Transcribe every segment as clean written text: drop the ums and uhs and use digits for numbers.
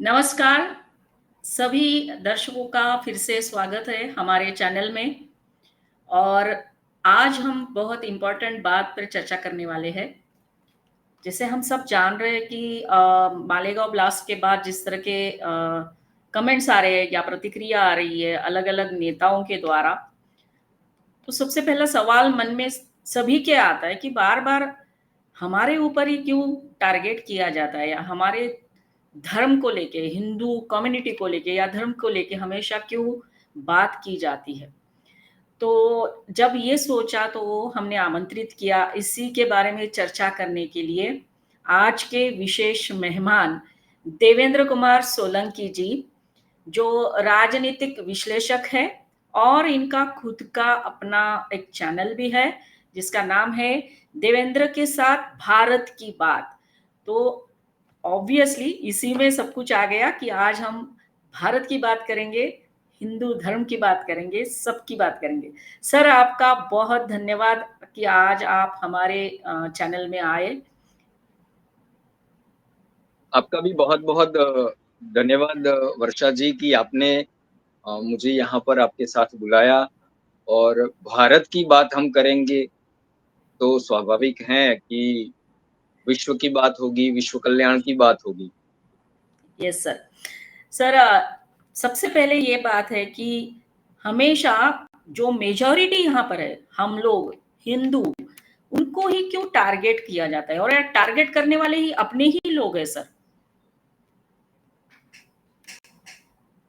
नमस्कार, सभी दर्शकों का फिर से स्वागत है हमारे चैनल में। और आज हम बहुत इम्पोर्टेंट बात पर चर्चा करने वाले हैं। जैसे हम सब जान रहे हैं कि मालेगांव ब्लास्ट के बाद जिस तरह के कमेंट्स आ रहे हैं या प्रतिक्रिया आ रही है अलग-अलग नेताओं के द्वारा, तो सबसे पहला सवाल मन में सभी के आता है कि बार-बार हमारे ऊपर ही क्यों टारगेट किया जाता है, या हमारे धर्म को लेके, हिंदू कम्युनिटी को लेके या धर्म को लेके हमेशा क्यों बात की जाती है। तो जब ये सोचा तो हमने आमंत्रित किया इसी के बारे में चर्चा करने के लिए आज के विशेष मेहमान देवेंद्र कुमार सोलंकी जी, जो राजनीतिक विश्लेषक है और इनका खुद का अपना एक चैनल भी है जिसका नाम है देवेंद्र के साथ भारत की बात। तो ऑब्वियसली इसी में सब कुछ आ गया कि आज हम भारत की बात करेंगे, हिंदू धर्म की बात करेंगे, सबकी बात करेंगे। सर, आपका बहुत धन्यवाद कि आज आप हमारे चैनल में आए। आपका भी बहुत-बहुत धन्यवाद वर्षा जी कि आपने मुझे यहाँ पर आपके साथ बुलाया और भारत की बात हम करेंगे, तो स्वाभाविक है कि विश्व की बात होगी, विश्व कल्याण की बात होगी। Yes sir. सर, सबसे पहले ये बात है कि हमेशा जो मेजॉरिटी यहाँ पर है, हम लोग हिंदू, उनको ही क्यों टारगेट किया जाता है, और टारगेट करने वाले ही अपने ही लोग हैं सर।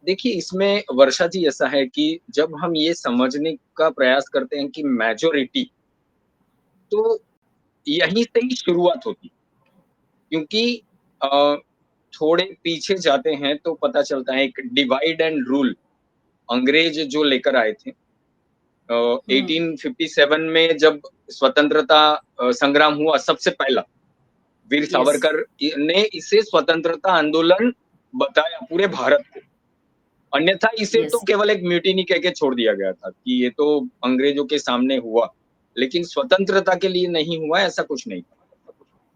देखिए, इसमें वर्षा जी ऐसा है कि जब हम ये समझने का प्रयास करते हैं कि मेजॉरिटी, तो यहीं से ही शुरुआत होती है। क्योंकि अ, थोड़े पीछे जाते हैं तो पता चलता है एक डिवाइड एंड रूल अंग्रेज जो लेकर आए थे। हम्म। 1857 में जब स्वतंत्रता संग्राम हुआ सबसे पहला, वीर यस। सावरकर ने इसे स्वतंत्रता आंदोलन बताया पूरे भारत को। अन्यथा इसे तो यस। केवल एक म्यूटिनी कह के छोड़ दिया गया था कि ये तो अंग्रेजों के सामने हुआ, लेकिन स्वतंत्रता के लिए नहीं हुआ, ऐसा कुछ नहीं था।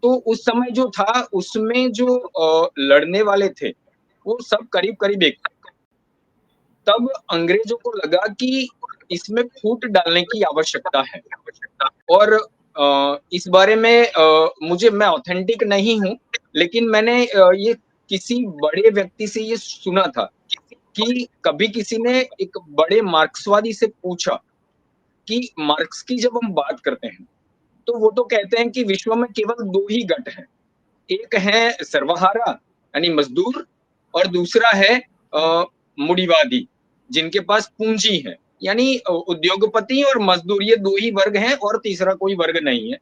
तो उस समय जो था उसमें जो लड़ने वाले थे, वो सब करीब-करीब एक थे। तब अंग्रेजों को लगा कि इसमें फूट डालने की आवश्यकता है। और इस बारे में मैं ऑथेंटिक नहीं हूँ, लेकिन मैंने ये किसी बड़े व्यक्ति से ये सुना था कि कभी किसी ने एक बड़े मार्क्सवादी से पूछा कि मार्क्स की जब हम बात करते हैं, तो वो तो कहते हैं कि विश्व में केवल 2 ही गट हैं। एक है सर्वहारा यानी मज़दूर और दूसरा है मूढ़िवादी, जिनके पास पूँजी है। यानी उद्योगपति और मज़दूर ये 2 ही वर्ग हैं और तीसरा कोई वर्ग नहीं है।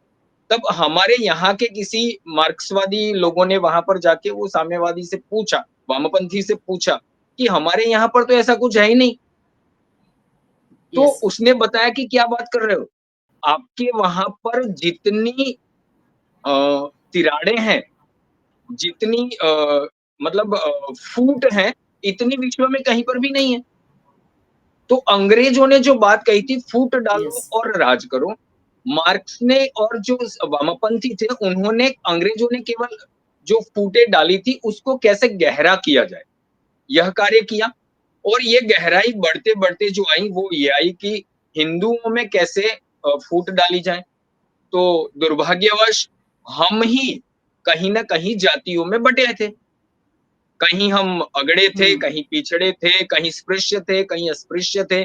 तब हमारे यहाँ के किसी मार्क्सवादी लोगों ने वहाँ पर जाके वो साम्यवादी से पूछा, वामपंथी से पूछा कि हमारे यहाँ पर तो ऐसा कुछ है ही नहीं। तो यस। उसने बताया कि क्या बात कर रहे हो? आपके वहाँ पर जितनी अ, तिराडें हैं, जितनी मतलब फूट हैं, इतनी विश्व में कहीं पर भी नहीं है। तो अंग्रेजों ने जो बात कही थी फूट डालो यस। और राज करो, मार्क्स ने और जो वामपंथी थे उन्होंने अंग्रेजों ने केवल जो फूटें डाली थी उसको कैसे गहरा किया जाए, यह कार्य किया। और ये गहराई बढ़ते-बढ़ते जो आई वो ये आई कि हिंदुओं में कैसे फूट डाली जाए। तो दुर्भाग्यवश हम ही कहीं न कहीं जातियों में बँटे थे। कहीं हम अगड़े थे, हम्म। कहीं पिछड़े थे, कहीं स्पृश्य थे, कहीं अस्पृश्य थे।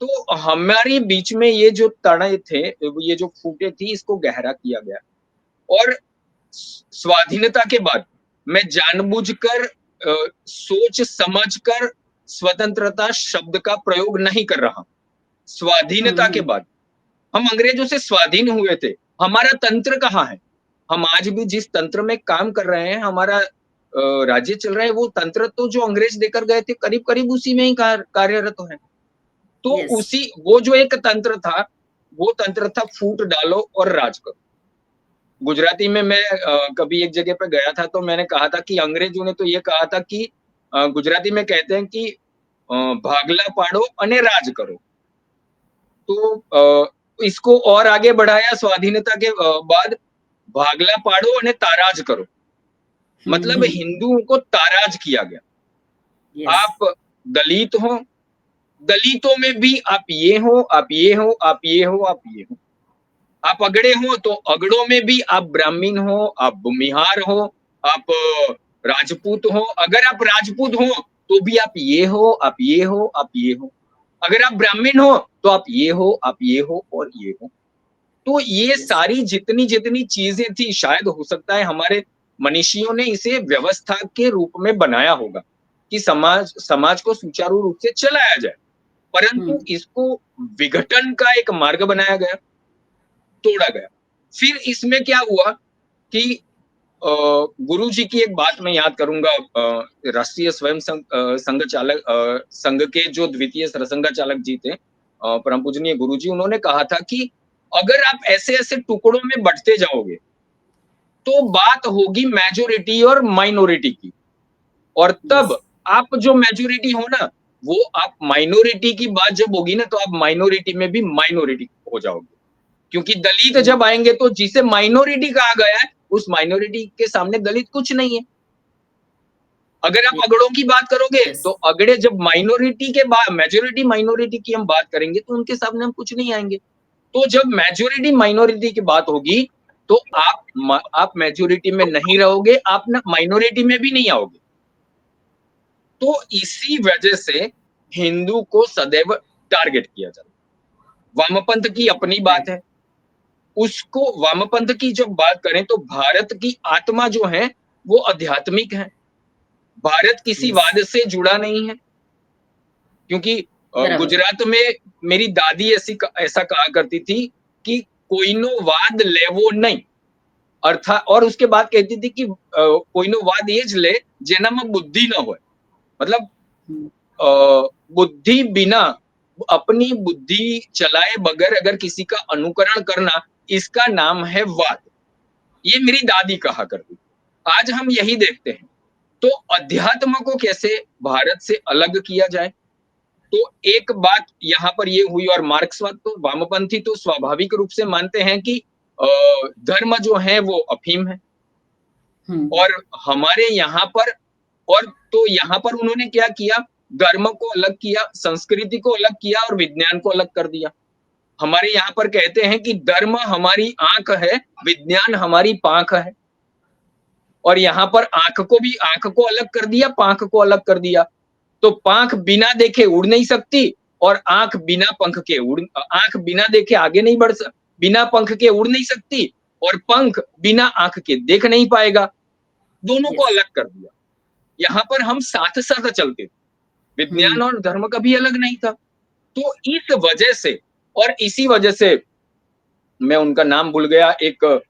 तो हमारी बीच में ये जो तड़े थे, ये जो फूटें थी इसको गहरा किया गया। और स्वाधीनता के बाद मैं जानबूझकर सोच समझकर स्वतंत्रता शब्द का प्रयोग नहीं कर रहा। स्वाधीनता के हम्म। बाद हम अंग्रेजों से स्वाधीन हुए थे। हमारा तंत्र कहाँ है? हम आज भी जिस तंत्र में काम कर रहे हैं, हमारा राज्य चल रहा है, वो तंत्र तो जो अंग्रेज देकर गए थे, करीब-करीब उसी में ही कार्यरत है। तो यस। उसी वो जो एक तंत्र था, वो तंत्र था फूट डालो और राज करो। गुजराती में मैं कभी एक जगह पे गया था तो मैंने कहा था कि अंग्रेजों ने तो ये कहा था कि गुजराती में कहते हैं कि भागला पाड़ो अने राज करो। तो इसको और आगे बढ़ाया स्वाधीनता के बाद भागला पाड़ो अने ताराज करो। मतलब हुँ। हिंदुओं को ताराज किया गया। यस। आप दलित हो, दलितों में भी आप ये हो, आप ये हो, आप ये हो, आप ये हो। आप अगड़े हो तो अगड़ों में भी आप ब्राह्मण हो, आप भूमिहार हो, आप राजपूत हो। अगर आप राजपूत हो तो भी आप ये हो, आप ये हो, आप ये हो। अगर आप ब्राह्मण हो तो आप ये हो, आप ये हो और ये हो। तो ये यस। सारी जितनी-जितनी चीज़ें थी, शायद हो सकता है हमारे मनीषियों ने इसे व्यवस्था के रूप में बनाया होगा, कि समाज समाज को सुचारू रूप से चलाया जाए। हुँ। परंतु इसको विघटन का एक मार्ग बनाया गया, तोड़ा गया। फिर इसमें क्या हुआ कि गुरुजी की एक बात मैं याद करूँगा, राष्ट्रीय स्वयं संघ के जो द्वितीय सरसंघचालक जी थे, परम पूजनीय गुरुजी, उन्होंने कहा था कि अगर आप ऐसे-ऐसे टुकड़ों में बँटते जाओगे, तो बात होगी मेजॉरिटी और माइनॉरिटी की। और यस। तब आप जो मेजॉरिटी हो ना, वो आप माइनॉरिटी की बात जब होगी ना, तो आप माइनॉरिटी में भी माइनॉरिटी हो जाओगे। क्योंकि दलित हुँ। जब आएँगे तो जिसे माइनॉरिटी कहा गया है, उस माइनॉरिटी के सामने दलित कुछ नहीं है। अगर आप अगड़ों की बात करोगे, यस। तो अगड़े जब माइनॉरिटी के बाद मेजॉरिटी माइनॉरिटी की हम बात करेंगे, तो उनके सामने हम कुछ नहीं आएँगे। तो जब मेजॉरिटी माइनॉरिटी की बात होगी, तो आप मेजॉरिटी में नहीं रहोगे, आप ना माइनॉरिटी में भी नहीं आओगे। तो इसी वजह से हिंदू को सदैव टारगेट किया जाता है। वामपंथ की अपनी बात राइट। है। उसको वामपंथ की जब बात करें तो भारत की आत्मा जो है, वो आध्यात्मिक है। भारत किसी यस। वाद से जुड़ा नहीं है, क्योंकि बराबर। गुजरात में मेरी दादी ऐसा कहा करती थी कि कोइनो वाद लेवो नहीं। अर्थात और उसके बाद कहती थी कि कोइनो वाद ये ज ले जेनाમાં बुद्धि न होए। मतलब हुँ। बुद्धि बिना, अपनी बुद्धि चलाए बगैर अगर किसी का अनुकरण करना, इसका नाम है वाद। ये मेरी दादी कहा करती थी। आज हम यही देखते हैं। तो अध्यात्म को कैसे भारत से अलग किया जाए? तो एक बात यहाँ पर ये हुई, और मार्क्सवाद तो वामपंथी तो स्वाभाविक रूप से मानते हैं कि अ, धर्म जो है वो अफीम है। हुँ। और हमारे यहाँ पर, और तो यहाँ पर उन्होंने क्या किया, धर्म को अलग किया, संस्कृति को अलग किया और विज्ञान को अलग कर दिया। हमारे यहाँ पर कहते हैं कि धर्म हमारी आँख है, विज्ञान हमारी पाँख है। और यहाँ पर आँख को अलग कर दिया, पाँख को अलग कर दिया। तो पाँख बिना देखे उड़ नहीं सकती, और आँख बिना देखे आगे नहीं बिना पंख के उड़ नहीं सकती, और पंख बिना आँख के देख नहीं पाएगा। दोनों को यस। अलग कर दिया। यहाँ पर हम साथ-साथ चलते थे। हुँ। विज्ञान और धर्म कभी अलग नहीं था। तो इस वजह से, और इसी वजह से मैं उनका नाम भूल गया, एक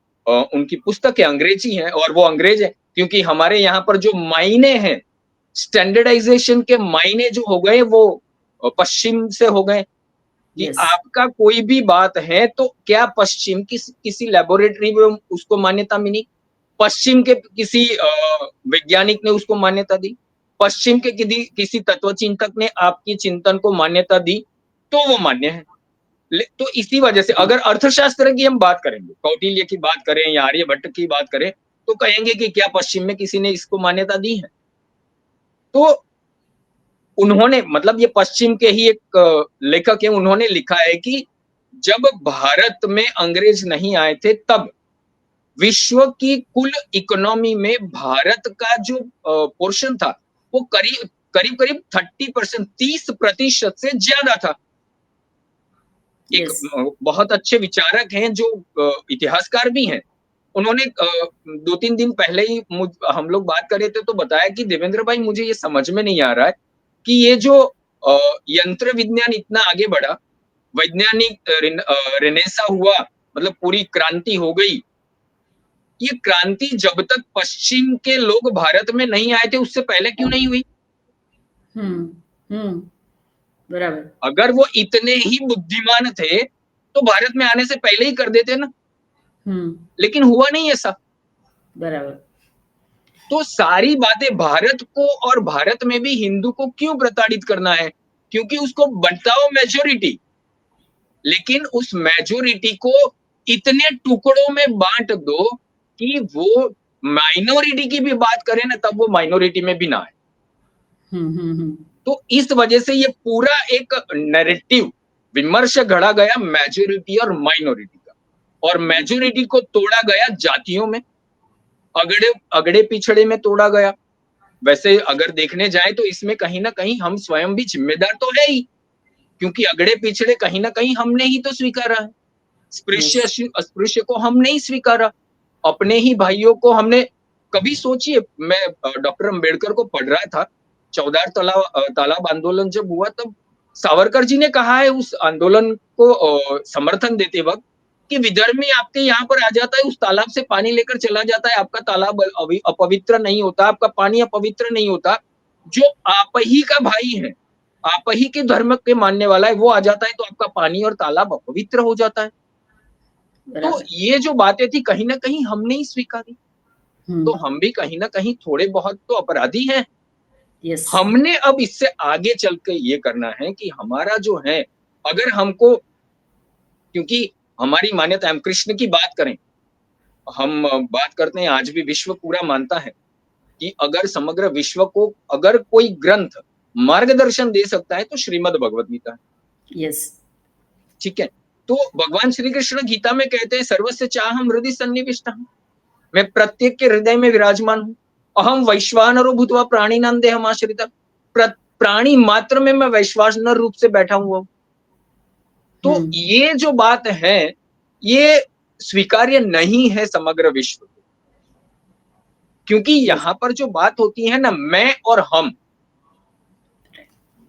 उनकी पुस्तक है, अंग्रेजी है और वो अंग्रेज है, क्योंकि हमारे यहाँ पर जो मायने हैं, स्टैंडर्डाइज़ेशन के मायने जो हो गए वो पश्चिम से हो गए, कि यस। आपका कोई भी बात है तो क्या पश्चिम किसी लैबोरेटरी में उसको मान्यता मिली? पश्चिम के किसी वैज्ञानिक ने उसको मान्यता दी? पश्चिम के किसी तत्वचिंतक ने आपकी चिंतन को मान्यता दी, तो वो मान्य है। तो इसी वजह से हुँ। अगर अर्थशास्त्र की हम बात करेंगे, कौटिल्य की बात करें या आर्यभट्ट की बात करें, तो कहेंगे कि क्या पश्चिम में किसी ने इसको मान्यता दी है? तो उन्होंने, मतलब ये पश्चिम के ही एक लेखक हैं, उन्होंने लिखा है कि जब भारत में अंग्रेज नहीं आए थे, तब विश्व की कुल इकोनॉमी में भारत का जो पोर्शन था, वो करीब-करीब 30% 30% से ज्यादा था। एक यस। बहुत अच्छे विचारक हैं जो इतिहासकार भी हैं। उन्होंने 2-3 दिन पहले ही हम लोग बात कर रहे थे तो बताया कि देवेंद्र भाई, मुझे ये समझ में नहीं आ रहा है कि ये जो यंत्र विज्ञान इतना आगे बढ़ा, वैज्ञानिक रेनेसां हुआ, मतलब पूरी क्रांति हो गई। ये क्रांति जब तक पश्चिम के लोग भारत में नहीं आए थे, उससे पहले क्यों नहीं हुई? हुँ। हुँ। बराबर। अगर वो इतने ही बुद्धिमान थे, तो भारत में आने से पहले ही कर देते ना, हुँ। लेकिन हुआ नहीं ऐसा। बराबर। तो सारी बातें भारत को, और भारत में भी हिंदू को क्यों प्रताड़ित करना है? क्योंकि उसको बताओ मेजॉरिटी, लेकिन उस मेजॉरिटी को इतने टुकड़ों में बाँट दो कि वो माइनॉरिटी की भी बात करें ना, तब वो माइनॉरिटी में भी ना आए। तो इस वजह से ये पूरा एक नैरेटिव विमर्श गढ़ा गया मेजॉरिटी और माइनॉरिटी का, और मेजॉरिटी को तोड़ा गया जातियों में, अगड़े अगड़े पिछड़े में तोड़ा गया। वैसे अगर देखने जाए तो इसमें कहीं ना कहीं हम स्वयं भी जिम्मेदार तो है ही, क्योंकि अगड़े पिछड़े कहीं ना कहीं हमने ही तो स्वीकारा है। यस, स्पृश्य अस्पृश्य को हमने ही स्वीकारा, अपने ही भाइयों को हमने। कभी सोचिए, मैं डॉक्टर अंबेडकर को पढ़ रहा था, 14 तालाब आंदोलन जब हुआ, तब सावरकर जी ने कहा है उस आंदोलन को समर्थन देते वक्त कि विधर्मी आपके यहाँ पर आ जाता है, उस तालाब से पानी लेकर चला जाता है, आपका तालाब अपवित्र नहीं होता, आपका पानी अपवित्र नहीं होता। जो आप ही का भाई है, आप ही के धर्म के मानने वाला है, वो आ जाता है तो आपका पानी और तालाब अपवित्र हो जाता है। तो बराबर। ये जो बातें थी कहीं ना कहीं हमने ही स्वीकारी, तो हुँ, हम भी कहीं ना कहीं थोड़े बहुत तो अपराधी हैं। यस, हमने अब इससे आगे चल के ये करना है कि हमारा जो है, अगर हमको, क्योंकि हमारी मान्यता, हम कृष्ण की बात करें, हम बात करते हैं, आज भी विश्व पूरा मानता है कि अगर समग्र विश्व को अगर कोई ग्रंथ मार्गदर्शन दे सकता है तो श्रीमद् भगवत गीता है। यस, ठीक है, तो भगवान श्री कृष्ण गीता में कहते हैं, सर्वस्य चाहम हृदि सन्निविष्टः, मैं प्रत्येक के हृदय में विराजमान हूँ। अहम वैश्वानरो भूत्वा प्राणिनां देहमाश्रितः, प्राणी मात्र में मैं वैश्वानर रूप से बैठा हुआ हूँ। तो हुँ, ये जो बात है, ये स्वीकार्य नहीं है समग्र विश्व को, क्योंकि यस, यहाँ पर जो बात होती है ना, मैं और हम,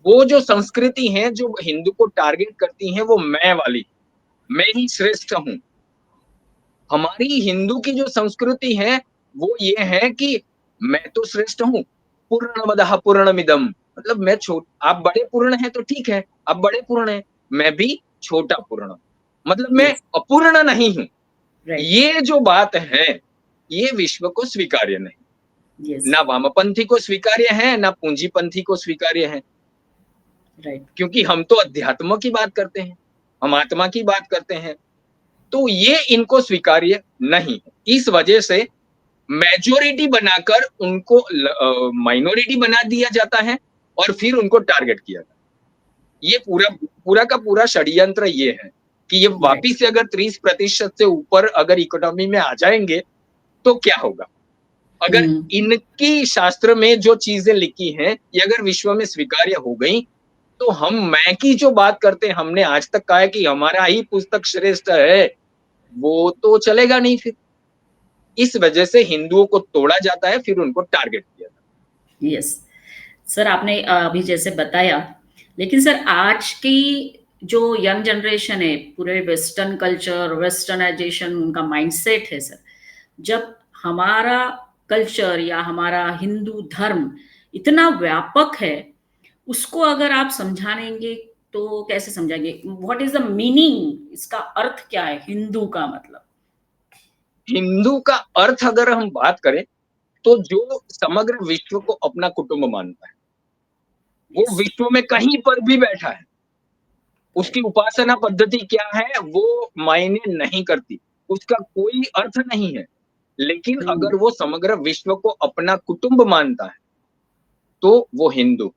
वो जो संस्कृति है जो हिंदू को टारगेट करती है, वो मैं वाली, मैं ही श्रेष्ठ हूँ। हमारी हिंदू की जो संस्कृति है, वो ये है कि मैं तो श्रेष्ठ हूँ, पूर्णमदः पूर्णमिदम्, मतलब मैं आप बड़े पूर्ण हैं तो ठीक है, आप बड़े पूर्ण हैं, मैं भी छोटा पूर्ण, मतलब मैं यस, अपूर्ण नहीं हूँ। राइट, ये जो बात है, ये विश्व को स्वीकार्य नहीं, यस, ना वामपंथी को स्वीकार्य है, ना पूंजीपंथी को स्वीकार्य है, राइट, क्योंकि हम तो अध्यात्म की बात करते हैं, हम आत्मा की बात करते हैं, तो ये इनको स्वीकार्य नहीं है। इस वजह से मेजॉरिटी बनाकर उनको माइनॉरिटी बना दिया जाता है और फिर उनको टारगेट किया जाता है। ये पूरा पूरा का पूरा षड्यंत्र ये है कि ये राइट, वापिस से अगर 30% से ऊपर अगर इकोनॉमी में आ जाएंगे तो क्या होगा। अगर हुँ, इनकी शास्त्र में जो चीजें लिखी हैं ये अगर विश्व में स्वीकार्य हो गई, तो हम मैं की जो बात करते हैं, हमने आज तक कहा है कि हमारा ही पुस्तक श्रेष्ठ है, वो तो चलेगा नहीं फिर। इस वजह से हिंदुओं को तोड़ा जाता है, फिर उनको टारगेट किया जाता यस। सर आपने अभी जैसे बताया, लेकिन सर आज की जो यंग जनरेशन है, पूरे वेस्टर्न कल्चर, वेस्टर्नाइज़ेशन उनका माइंडसेट है सर। जब हमारा कल्चर या हमारा हिंदू धर्म इतना व्यापक है, उसको अगर आप समझाएँगे तो कैसे समझाएँगे? व्हाट इज़ द मीनिंग, इसका अर्थ क्या है हिंदू का मतलब? है। हिंदू का अर्थ अगर हम बात करें, तो जो समग्र विश्व को अपना कुटुंब मानता है, वो यस, विश्व में कहीं पर भी बैठा है, उसकी राइट। उपासना पद्धति क्या है वो मायने नहीं करती, उसका कोई अर्थ नहीं है। लेकिन हुँ, अगर वो समग्र विश्व को अपना कुटुंब मानता है, तो वो हिंदू।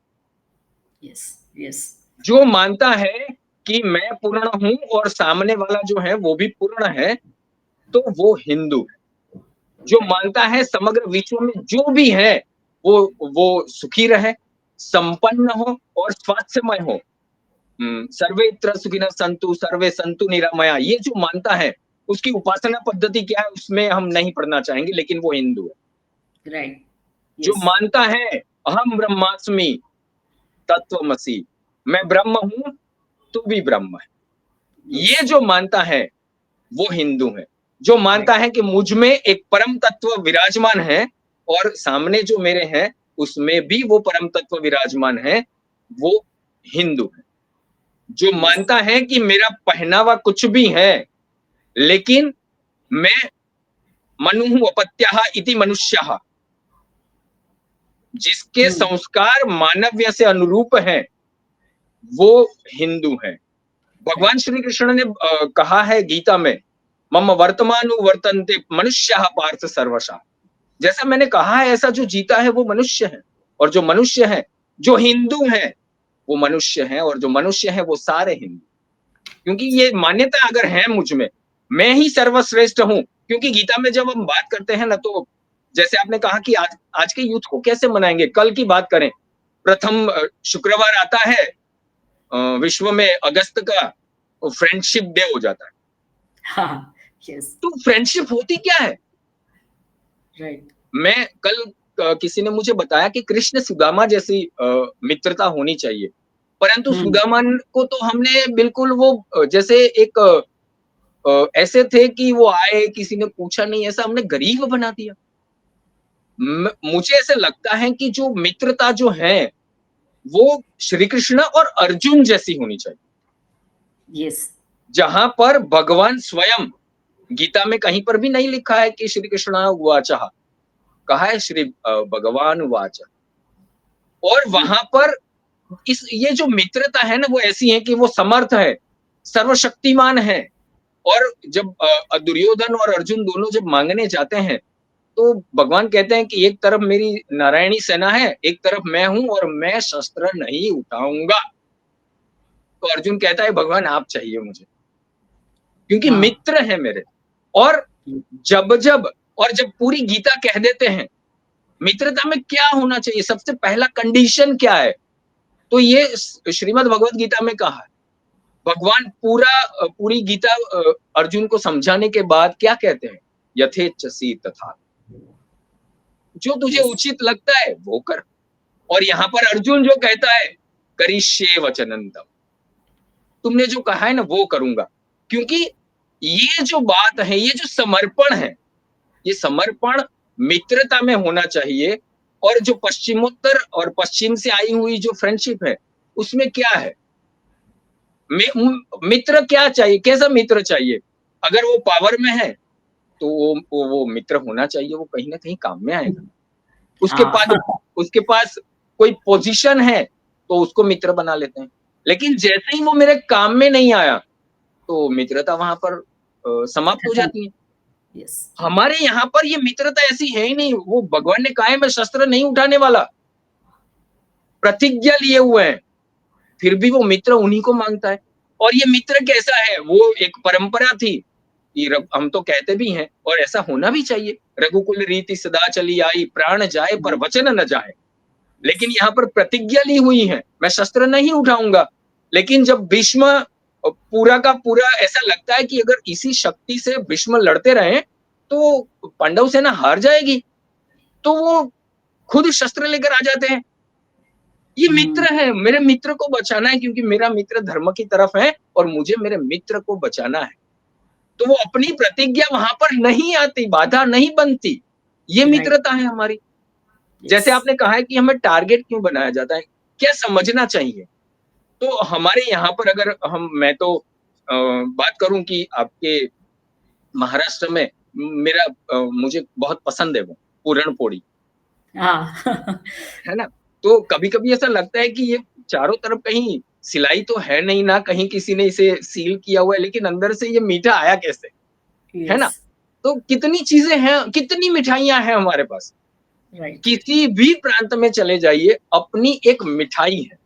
यस, यस, जो मानता है कि मैं पूर्ण हूँ और सामने वाला जो है वो भी पूर्ण है, तो वो हिंदू है। जो राइट, मानता है समग्र विश्व में जो भी है, वो सुखी रहे, संपन्न हो और स्वास्थ्यमय हो। सर्वेत्र सुखिनः सन्तु, सर्वे सन्तु निरामया, ये जो मानता है, उसकी उपासना पद्धति क्या है उसमें हम नहीं पढ़ना चाहेंगे, लेकिन वो हिंदू है। राइट, जो यस, मानता है अहम ब्रह्मास्मि तत्त्वमसि, मैं ब्रह्म हूँ, तू भी ब्रह्म है। यस, ये जो मानता है, वो हिंदू है। जो मानता राइट, है कि मुझ में एक परम तत्व विराजमान है और सामने जो मेरे हैं, उसमें भी वो परम तत्व विराजमान है, वो हिंदू है। जो यस, मानता है कि मेरा पहनावा कुछ भी है, लेकिन मैं मनुः अपत्यः इति मनुष्यः, जिसके हुँ, संस्कार मानव्य से अनुरूप हैं, वो हिंदू है। भगवान राइट, श्री कृष्ण ने कहा है गीता में, मम वर्तमानु वर्तन्ते मनुष्यः पार्थ सर्वशः, जैसा मैंने कहा है ऐसा जो जीता है वो मनुष्य है, और जो मनुष्य है, जो हिंदू हैं, वो मनुष्य हैं, और जो मनुष्य हैं वो सारे हिंदू। क्योंकि ये मान्यता अगर है मुझ में, मैं ही सर्वश्रेष्ठ हूँ, क्योंकि गीता में जब हम बात करते हैं ना, तो जैसे आपने कहा कि आज आज के यूथ को कैसे मनाएँगे? कल की बात करें, प्रथम शुक्रवार आता है, विश्व में अगस्त का फ्रेंडशिप डे हो जाता है। हाँ, यस, तो फ्रेंडशिप होती क्या है? राइट। मैं कल किसी ने मुझे बताया कि कृष्ण सुदामा जैसी मित्रता होनी चाहिए। परंतु हुँ, सुदामा को तो हमने बिल्कुल वो जैसे एक ऐसे थे कि वो आए, किसी ने पूछा नहीं, ऐसा हमने गरीब बना दिया। मुझे ऐसा लगता है कि जो मित्रता जो है, वो श्री कृष्ण और अर्जुन जैसी होनी चाहिए। यस, जहाँ पर भगवान स्वयं, गीता में कहीं पर भी नहीं लिखा है कि श्री कृष्ण उवाचः, कहा है श्री भगवान उवाच। और ये वहाँ पर इस ये जो मित्रता है ना, वो ऐसी है कि वो समर्थ है, सर्वशक्तिमान है, और जब दुर्योधन और अर्जुन दोनों जब माँगने जाते हैं, तो भगवान कहते हैं कि एक तरफ मेरी नारायणी सेना है, एक तरफ मैं हूँ और मैं शस्त्र नहीं उठाऊँगा। तो अर्जुन कहता है भगवान आप चाहिए मुझे, क्योंकि हाँ, मित्र हैं मेरे। और हुँ, जब-जब और जब पूरी गीता कह देते हैं, मित्रता में क्या होना चाहिए, सबसे पहला कंडीशन क्या है? तो ये श्रीमद् भगवत गीता में कहा है। भगवान पूरी गीता अर्जुन को समझाने के बाद क्या कहते हैं? यथेच्छसि तथा, जो तुझे यस, उचित लगता है वो कर। और यहाँ पर अर्जुन जो कहता है, करिष्ये वचनं तव, तुमने जो कहा है ना वो करूँगा। क्योंकि ये जो बात है, ये जो समर्पण है, ये समर्पण मित्रता में होना चाहिए। और जो पश्चिमोत्तर और पश्चिम से आई हुई जो फ्रेंडशिप है, उसमें क्या है? मित्र क्या चाहिए? कैसा मित्र चाहिए? अगर वो पावर में है, तो वो मित्र होना चाहिए, वो कहीं न कहीं काम में आएगा। उसके हाँ, पास उसके पास कोई पोज़ीशन है, तो उसको मित्र बना लेते हैं। लेकिन जैसे ही वो मेरे काम में नहीं आया, तो मित्रता वहाँ पर समाप्त हो खत्म, जाती है। यस, हमारे यहाँ पर ये मित्रता ऐसी है ही नहीं, वो भगवान ने कहा है मैं शस्त्र नहीं उठाने वाला, प्रतिज्ञा लिए हुए हैं, फिर भी वो मित्र उन्हीं को माँगता है। और ये मित्र कैसा है? वो एक परंपरा थी, कि हम तो कहते भी हैं और ऐसा होना भी चाहिए, रघुकुल रीति सदा चली आई, प्राण जाए पर हाँ, वचन न जाए। यस, लेकिन यहाँ पर प्रतिज्ञा ली हुई है, मैं शस्त्र नहीं उठाऊँगा। लेकिन जब भीष्म पूरा का पूरा ऐसा लगता है कि अगर इसी शक्ति से भीष्म लड़ते रहें, तो पांडव सेना हार जाएगी, तो वो खुद शस्त्र लेकर आ जाते हैं। ये हुँ, मित्र है, मेरे मित्र को बचाना है, क्योंकि मेरा मित्र धर्म की तरफ है और मुझे मेरे मित्र को बचाना है। तो वो अपनी प्रतिज्ञा वहाँ पर नहीं आती, बाधा नहीं बनती। ये राइट, मित्रता है हमारी। यस, जैसे आपने कहा है कि हमें टारगेट क्यों बनाया जाता है? क्या समझना चाहिए? तो हमारे यहाँ पर अगर मैं तो बात करूँ कि आपके महाराष्ट्र में मेरा मुझे बहुत पसंद है वो, पूरण-पोळी, हाँ, है ना? तो कभी-कभी ऐसा लगता है कि ये चारों तरफ कहीं सिलाई तो है नहीं ना, कहीं किसी ने इसे सील किया हुआ है, लेकिन अंदर से ये मीठा आया कैसे? है यस, ना? तो कितनी चीज़ें हैं, कितनी मिठाइयाँ हैं हमारे पास। राइट, किसी भी प्रांत में चले जाइए, अपनी एक मिठाई है। यस,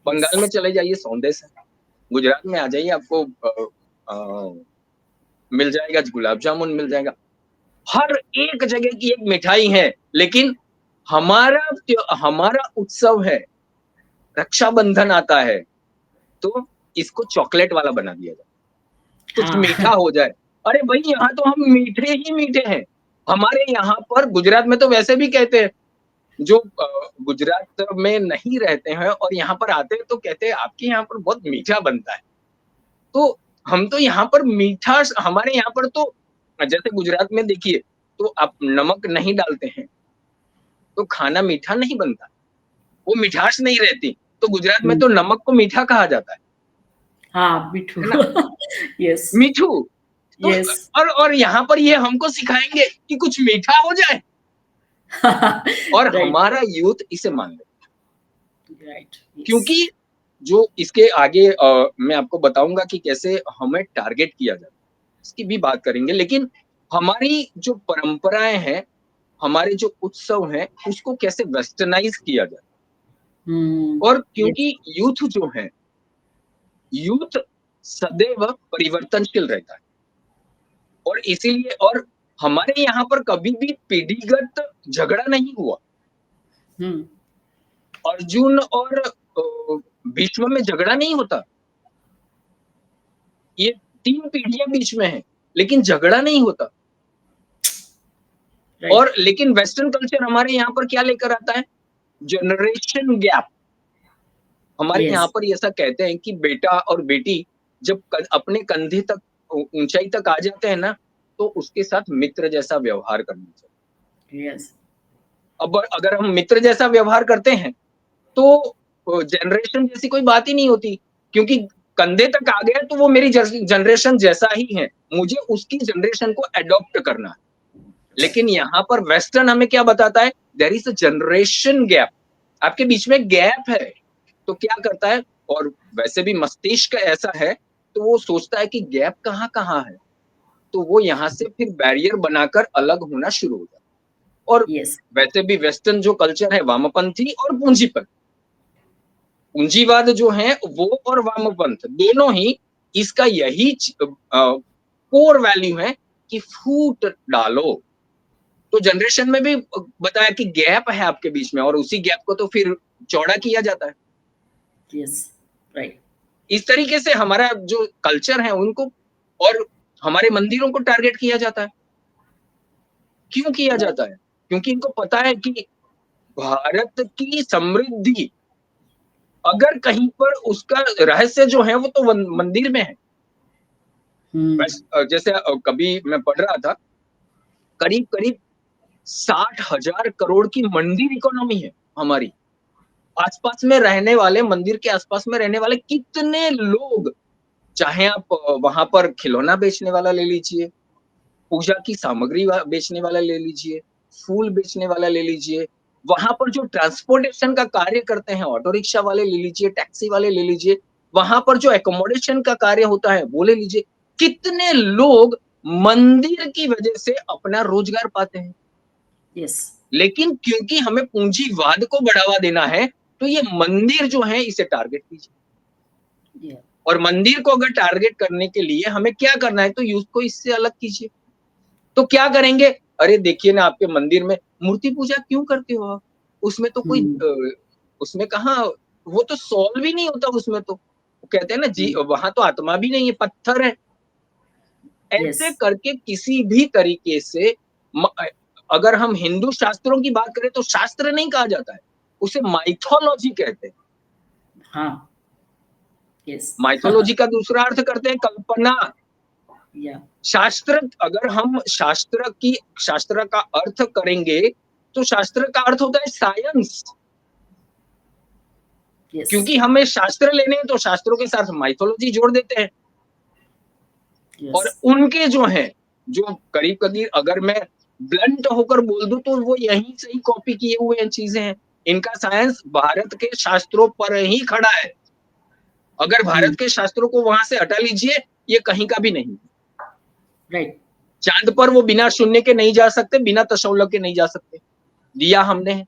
बंगाल में चले जाइए सौंदेश है, गुजरात में आ जाइए आपको अ, मिल जाएगा गुलाब जामुन मिल जाएगा। हर एक जगह की एक मिठाई है, लेकिन हमारा उत्सव है, रक्षाबंधन आता है, तो इसको चॉकलेट वाला बना दिया जाए, कुछ हाँ, मीठा हो जाए। अरे भई यहाँ तो हम मीठे ही मीठे हैं। हमारे यहाँ पर गुजरात में तो वैसे भी कहते हैं, जो गुजरात में नहीं रहते हैं और यहाँ पर आते हैं तो कहते हैं आपके यहाँ पर बहुत मीठा बनता है। तो हम तो यहाँ पर मीठा हमारे यहाँ पर तो जैसे गुजरात में देखिए, तो आप नमक नहीं डालते हैं, तो खाना मीठा नहीं बनता, वो मिठास नहीं रहती। तो गुजरात में हुँ, तो नमक को मीठा कहा जाता हाँ, मिठू, है ना? यस, मीठू। तो यस, और यहाँ पर ये हमको सिखाएँगे कि कुछ मीठा हो जाए, और राइट, हमारा यूथ इसे मान ले। राइट, यस, क्योंकि जो इसके आगे मैं आपको बताऊँगा कि कैसे हमें टारगेट किया जाता है, इसकी भी बात करेंगे। लेकिन हमारी जो परंपराएँ हैं, हमारे जो उत्सव हैं उसको कैसे वेस्टर्नाइज़ किया जाए। हुँ, और यस, क्योंकि यूथ सदैव परिवर्तनशील रहता है और इसीलिए और हमारे यहाँ पर कभी भी पीढ़ीगत झगड़ा नहीं हुआ। हुँ, अर्जुन और भीष्म में झगड़ा नहीं होता। ये 3 पीढ़ियाँ बीच में हैं, लेकिन झगड़ा नहीं होता। राइट, और लेकिन वेस्टर्न कल्चर हमारे यहाँ पर क्या लेकर आता है? Generation gap. हमारे यहाँ यस, पर ये ऐसा कहते हैं कि बेटा और बेटी जब अपने कंधे तक ऊंचाई तक आ जाते हैं ना, तो उसके साथ मित्र जैसा व्यवहार करना चाहिए। यस, अब अगर हम मित्र जैसा व्यवहार करते हैं, तो जनरेशन जैसी कोई बात ही नहीं होती, क्योंकि कंधे तक आ गया तो वो मेरी जनरेशन जैसा ही है। मुझे उसकी जनरेशन को अडॉप्ट करना है। लेकिन यहाँ पर वेस्टर्न हमें क्या बताता है? There is a generation gap. आपके बीच में गैप है। तो क्या करता है? और वैसे भी मस्तिष्क ऐसा है, तो वो सोचता है कि गैप कहाँ-कहाँ है? तो वो यहाँ से फिर बैरियर बनाकर अलग होना शुरू हो जाता है। और यस, वैसे भी वेस्टर्न जो कल्चर है वामपंथी और पूंजीपन, पूंजीवाद जो है वो और वामपंथ दोनों ही इसका यही कोर वैल्यू है कि फूट डालो। तो जनरेशन में भी बताया कि गैप है आपके बीच में और उसी गैप को तो फिर चौड़ा किया जाता है। यस, राइट, इस तरीके से हमारा जो कल्चर है उनको और हमारे मंदिरों को टारगेट किया जाता है। क्यों किया राइट, जाता है? क्योंकि इनको पता है कि भारत की समृद्धि अगर कहीं पर उसका रहस्य जो है वो तो मंदिर में है। हुँ, बस जैसे कभी मैं पढ़ रहा था, करीब-करीब 60,000 करोड़ की मंदिर इकोनॉमी है हमारी। आस-पास में रहने वाले मंदिर के आस-पास में रहने वाले कितने लोग, चाहे आप वहाँ पर खिलौना बेचने वाला ले लीजिए, पूजा की सामग्री बेचने वाला ले लीजिए, फूल बेचने वाला ले लीजिए, वहाँ पर जो ट्रांसपोर्टेशन का कार्य करते हैं, ऑटो रिक्शा वाले ले लीजिए, टैक्सी वाले ले लीजिए, वहाँ पर जो एकोमोडेशन का कार्य होता है, वो ले लीजिए। कितने लोग मंदिर की वजह से अपना रोजगार पाते हैं। यस, लेकिन क्योंकि हमें पूंजीवाद को बढ़ावा देना है, तो ये मंदिर जो है इसे टारगेट कीजिए। या और मंदिर को अगर टारगेट करने के लिए हमें क्या करना है, तो यूथ को इससे अलग कीजिए। तो क्या करेंगे? अरे देखिए ना आपके मंदिर में मूर्ति पूजा क्यों करते हो आप? उसमें तो कोई हुँ, उसमें कहाँ, वो तो सॉल्व ही नहीं होता उसमें तो। वो कहते हैं ना जी हुँ, वहाँ तो आत्मा भी नहीं है, पत्थर है। यस, ऐसे करके किसी भी तरीके से अगर हम हिंदू शास्त्रों की बात करें तो शास्त्र नहीं कहा जाता है, उसे माइथोलॉजी कहते हैं। हाँ, यस, माइथोलॉजी का दूसरा अर्थ करते हैं कल्पना। या शास्त्र का अर्थ करेंगे, तो शास्त्र का अर्थ होता है साइंस। यस, क्योंकि हमें शास्त्र लेने हैं तो शास्त्रों के साथ माइथोलॉजी जोड़ देते हैं। यस, और उनके जो हैं, जो करीब-करीब अगर मैं ब्लंट होकर बोल दूँ तो वो यहीं से ही कॉपी किए हुए चीज़ें हैं। इनका साइंस भारत के शास्त्रों पर ही खड़ा है। अगर हुँ, भारत के शास्त्रों को वहाँ से हटा लीजिए, ये कहीं का भी नहीं। राइट, चाँद पर वो बिना शून्य के नहीं जा सकते, बिना दशमलव के नहीं जा सकते। दिया हमने है।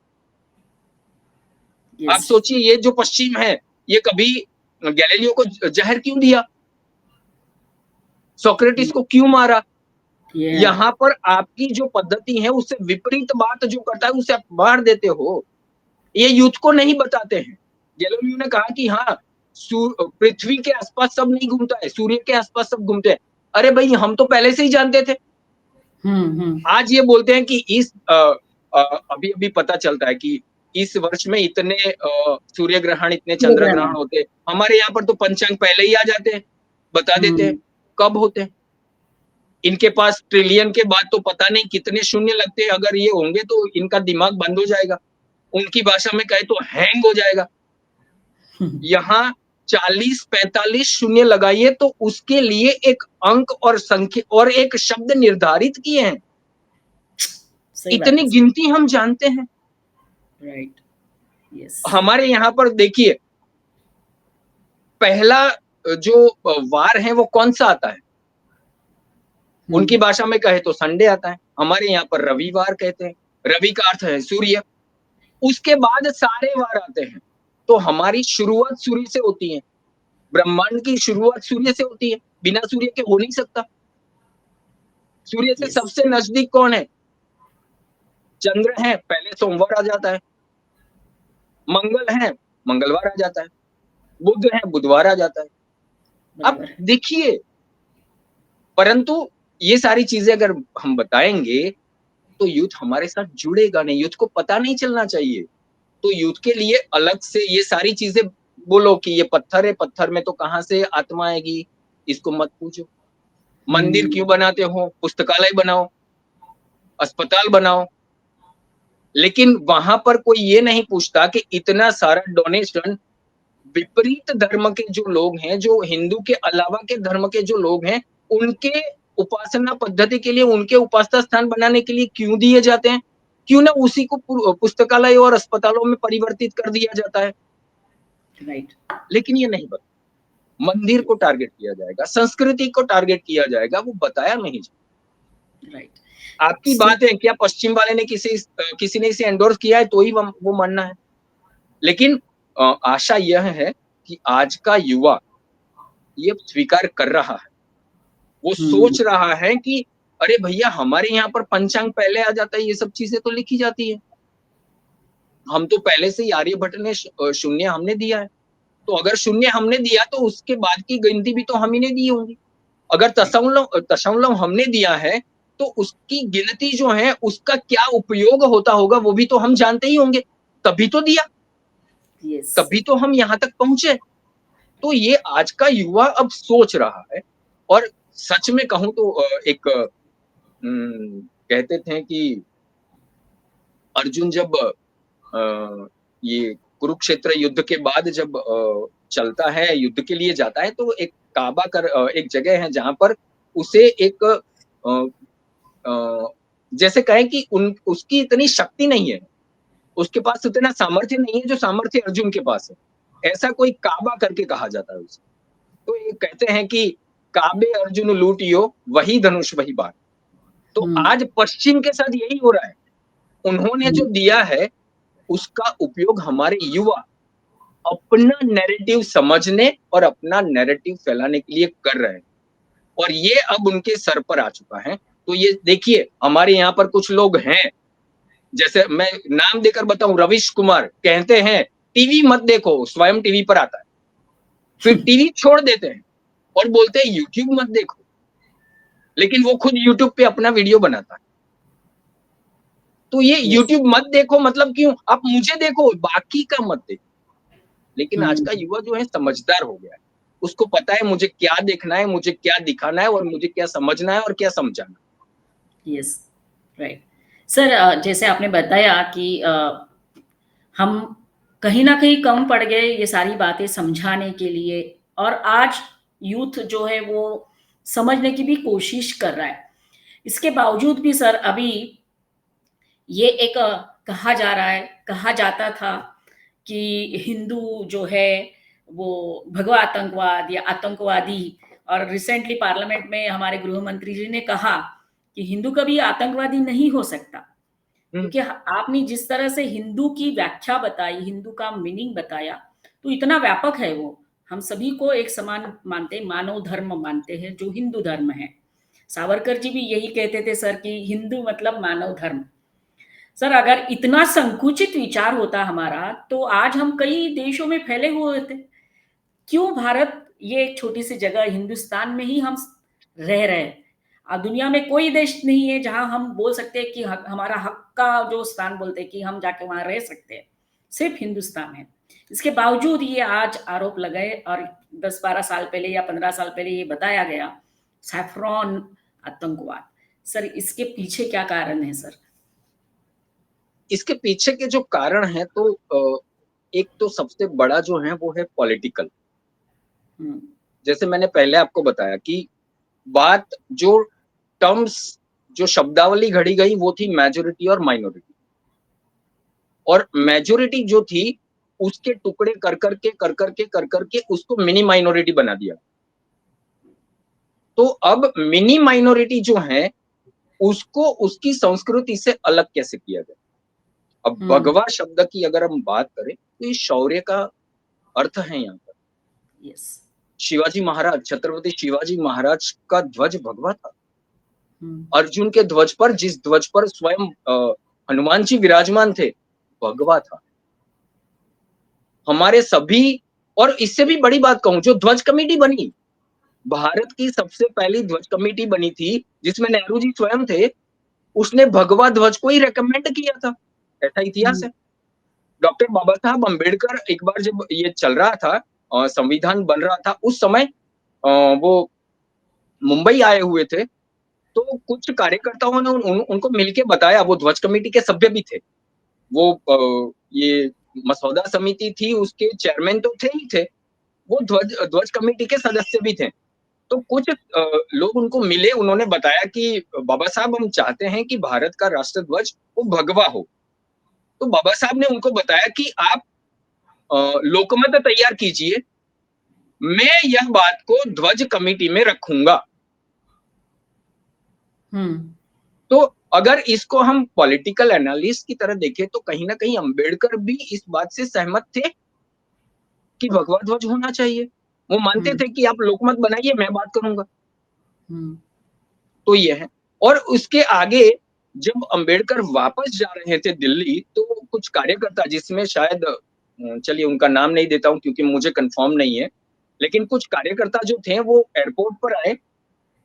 आप यस, सोचिए ये जो पश्चिम है, ये कभी गैलीलियो को ज़हर क्यों दिया? सोक्रेटिस हुँ, को क्यों मारा? या यहाँ पर आपकी जो पद्धति है उससे विपरीत बात जो करता है उसे आप मार देते हो। ये यूथ को नहीं बताते हैं। गैलीलियो ने कहा कि हाँ, पृथ्वी के आस-पास सब नहीं घूमता है, सूर्य के आस-पास सब घूमते हैं। अरे भई हम तो पहले से ही जानते थे। हुँ, हुँ, आज ये बोलते हैं कि अभी-अभी पता चलता है कि इस वर्ष में इतने सूर्य ग्रहण, इतने चंद्र सूर्यग्रहण, ग्रहण होते हैं। हमारे यहाँ पर तो पंचांग पहले ही आ जाते हैं, बता देते हैं, हुँ, कब होते हैं। इनके पास ट्रिलियन के बाद तो पता नहीं कितने शून्य लगते हैं, अगर ये होंगे तो इनका दिमाग बंद हो जाएगा। उनकी भाषा में कहें तो हैंग हो जाएगा। यहाँ 40-45 शून्य लगाइए तो उसके लिए एक अंक और संख्या और एक शब्द निर्धारित किए हैं। सही बात इतनी है, गिनती हम जानते हैं। राइट, यस, हमारे यहाँ पर देखिए, पहला जो वार है वो कौन-सा आता है? हुँ, उनकी भाषा में कहें तो संडे आता है, हमारे यहाँ पर रविवार कहते हैं। रवि का अर्थ है सूर्य, उसके बाद सारे वार आते हैं। तो हमारी शुरुआत सूर्य से होती है, ब्रह्मांड की शुरुआत सूर्य से होती है, बिना सूर्य के हो नहीं सकता। सूर्य से यस, सबसे नजदीक कौन है? चंद्र है, पहले सोमवार आ जाता है, मंगल है, मंगलवार आ जाता है, बुध है, बुधवार आ जाता है। अब बराबर। देखिए, परंतु ये सारी चीजें अगर हम बताएंगे तो यूथ हमारे साथ जुड़ेगा नहीं, यूथ को पता नहीं चलना चाहिए। तो यूथ के लिए अलग से ये सारी चीजें बोलो कि ये पत्थर है, पत्थर में तो कहाँ से आत्मा आएगी, इसको मत पूछो। मंदिर हुँ, क्यों बनाते हो? पुस्तकालय बनाओ, अस्पताल बनाओ। लेकिन वहां पर कोई ये नहीं पूछता कि इतना सारा डोनेशन विपरीत धर्म के जो लोग हैं, जो हिंदू के अलावा के धर्म के जो लोग हैं, उनके उपासना पद्धति के लिए, उनके उपासना स्थान बनाने के लिए क्यों दिए जाते हैं? क्यों ना उसी को पुस्तकालय और अस्पतालों में परिवर्तित कर दिया जाता है? राइट, लेकिन ये नहीं बता, मंदिर को टारगेट किया जाएगा, संस्कृति को टारगेट किया जाएगा, वो बताया नहीं जाए। राइट। आपकी सर बात है, क्या पश्चिम वाले ने किसी ने इसे एंडोर्स किया है तो ही वो मानना है? लेकिन आशा यह है कि आज का युवा ये स्वीकार कर रहा है। वो हुँ, सोच रहा है कि अरे भैया, हमारे यहाँ पर पंचांग पहले आ जाता है, ये सब चीजें तो लिखी जाती है। हम तो पहले से ही आर्यभट्ट ने शून्य हमने दिया है। तो अगर शून्य हमने दिया तो उसके बाद की गिनती भी तो हम ही ने दी होंगी। अगर राइट, दशमलव दशमलव हमने दिया है तो उसकी गिनती जो है उसका क्या उपयोग होता होगा वो भी तो हम जानते ही होंगे। तभी तो दिया, यस, तभी तो हम यहाँ तक पहुंचे। तो ये आज का युवा अब सोच रहा है। और सच में कहूं तो एक कहते थे कि अर्जुन जब ये कुरुक्षेत्र युद्ध के बाद जब चलता है, युद्ध के लिए जाता है, तो एक एक जगह है जहां पर उसे एक जैसे कहें कि उन उसकी इतनी शक्ति नहीं है, उसके पास उतना सामर्थ्य नहीं है जो सामर्थ्य अर्जुन के पास है। ऐसा कोई काबा करके कहा जाता है उसे। तो ये कहते हैं कि काबे अर्जुन लूटियो, वही धनुष वही बाण। तो हुँ, आज पश्चिम के साथ यही हो रहा है। उन्होंने जो हुँ, दिया है उसका उपयोग हमारे युवा अपना नैरेटिव समझने और अपना नैरेटिव फैलाने के लिए कर रहे हैं। और ये अब उनके सर पर आ चुका है। तो ये देखिए, हमारे यहाँ पर कुछ लोग हैं, जैसे मैं नाम देकर बताऊं, रवीश कुमार कहते हैं टीवी मत देखो, स्वयं टीवी पर आता है। फिर टीवी छोड़ देते हैं और बोलते हैं यूट्यूब मत देखो, लेकिन वो खुद यूट्यूब पे अपना वीडियो बनाता है। तो ये यस, यूट्यूब मत देखो मतलब क्यों? आप मुझे देखो, बाकी का मत देखो। लेकिन आज हुँ, का युवा जो है समझदार हो गया है। उसको पता है मुझे क्या देखना है, मुझे क्या दिखाना है और मुझे क्या समझना है और क्या समझाना है। Yes, right. सर जैसे आपने बताया कि हम कहीं न कहीं कम पड़ गए ये सारी बातें समझाने के लिए और आज यूथ जो है वो समझने की भी कोशिश कर रहा है। इसके बावजूद भी सर अभी ये एक कहा जाता था कि हिंदू जो है वो भगवा आतंकवाद या आतंकवादी और रिसेंटली पार्लियामेंट में हमारे गृह मंत्री जी ने कहा कि हिंदू कभी आतंकवादी नहीं हो सकता हुँ, क्योंकि आपने जिस तरह से हिंदू की व्याख्या बताई, हिंदू का मीनिंग बताया, तो इतना व्यापक है वो। हम सभी को एक समान मानते हैं, मानव धर्म मानते हैं, जो हिंदू धर्म है। सावरकर जी भी यही कहते थे सर कि हिंदू मतलब मानव धर्म। सर अगर इतना संकुचित विचार होता हमारा, तो आज हम कई देशों में फैले हुए होते। क्यों भारत ये एक छोटी सी जगह हिंदुस्तान में ही हम रह रहे हैं। दुनिया में कोई देश नहीं है जहां हम बोल सकते हैं कि हमारा हक का जो स्थान बोलते हैं कि हम जाके वहां रह सकते हैं, सिर्फ हिंदुस्तान है। इसके बावजूद ये आज आरोप लगाए और 10-12 साल पहले या 15 साल पहले ये बताया गया सैफरॉन आतंकवाद। सर इसके पीछे क्या कारण है सर? इसके पीछे के जो कारण हैं तो एक तो सबसे बड़ा जो है वो है पॉलिटिकल। हम्म, जैसे मैंने पहले आपको बताया कि बात जो टर्म्स जो शब्दावली घड़ी गई वो थी मेजॉरिटी और माइनॉरिटी। और मेजॉरिटी जो थी उसके टुकड़े कर करके उसको मिनी माइनॉरिटी बना दिया। तो अब मिनी माइनॉरिटी जो है उसको उसकी संस्कृति से अलग कैसे किया जाए। अब भगवा शब्द की अगर हम बात करें तो ये शौर्य का अर्थ है यहाँ पर। यस। शिवाजी महाराज, छत्रपति शिवाजी महाराज का ध्वज भगवा था। हुँ, अर्जुन के ध्वज पर, जिस ध्वज पर स्वयं हनुमान जी विराजमान थे, भगवा था। हमारे सभी, और इससे भी बड़ी बात कहूँ, जो ध्वज कमेटी बनी, भारत की सबसे पहली ध्वज कमेटी बनी थी, जिसमें नेहरू जी स्वयं थे, उसने भगवा ध्वज को ही रिकमेंड किया था। ऐसा इतिहास हुँ, है। डॉक्टर बाबा साहब अम्बेडकर एक बार जब ये चल रहा था, संविधान बन रहा था, उस समय वो मुंबई आए हुए थे, तो कुछ कार्यकर्ताओं ने उनको मिलके बताया, वो ध्वज कमेटी के सभ्य भी थे। वो ये मसौदा समिति थी, उसके चेयरमैन तो थे ही थे, वो ध्वज ध्वज कमेटी के सदस्य भी थे। तो कुछ लोग उनको मिले, उन्होंने बताया कि बाबा साहब, हम चाहते हैं कि भारत का राष्ट्र ध्वज वो भगवा हो। तो बाबा साहब ने उनको बताया कि आप लोकमत तैयार कीजिए, मैं यह बात को ध्वज कमेटी में रखूँगा। हुँ, तो अगर इसको हम पॉलिटिकल एनालिस्ट की तरह देखें तो कहीं न कहीं अम्बेडकर भी इस बात से सहमत थे कि भगवा ध्वज होना चाहिए। वो मानते हुँ, थे कि आप लोकमत बनाइए, मैं बात करूँगा। हुँ, तो ये है। और उसके आगे जब अम्बेडकर वापस जा रहे थे दिल्ली, तो कुछ कार्यकर्ता, जिसमें शायद चलिए उनका नाम नहीं देता हूँ क्योंकि मुझे कन्फर्म नहीं है। लेकिन कुछ कार्यकर्ता जो थे वो एयरपोर्ट पर आए,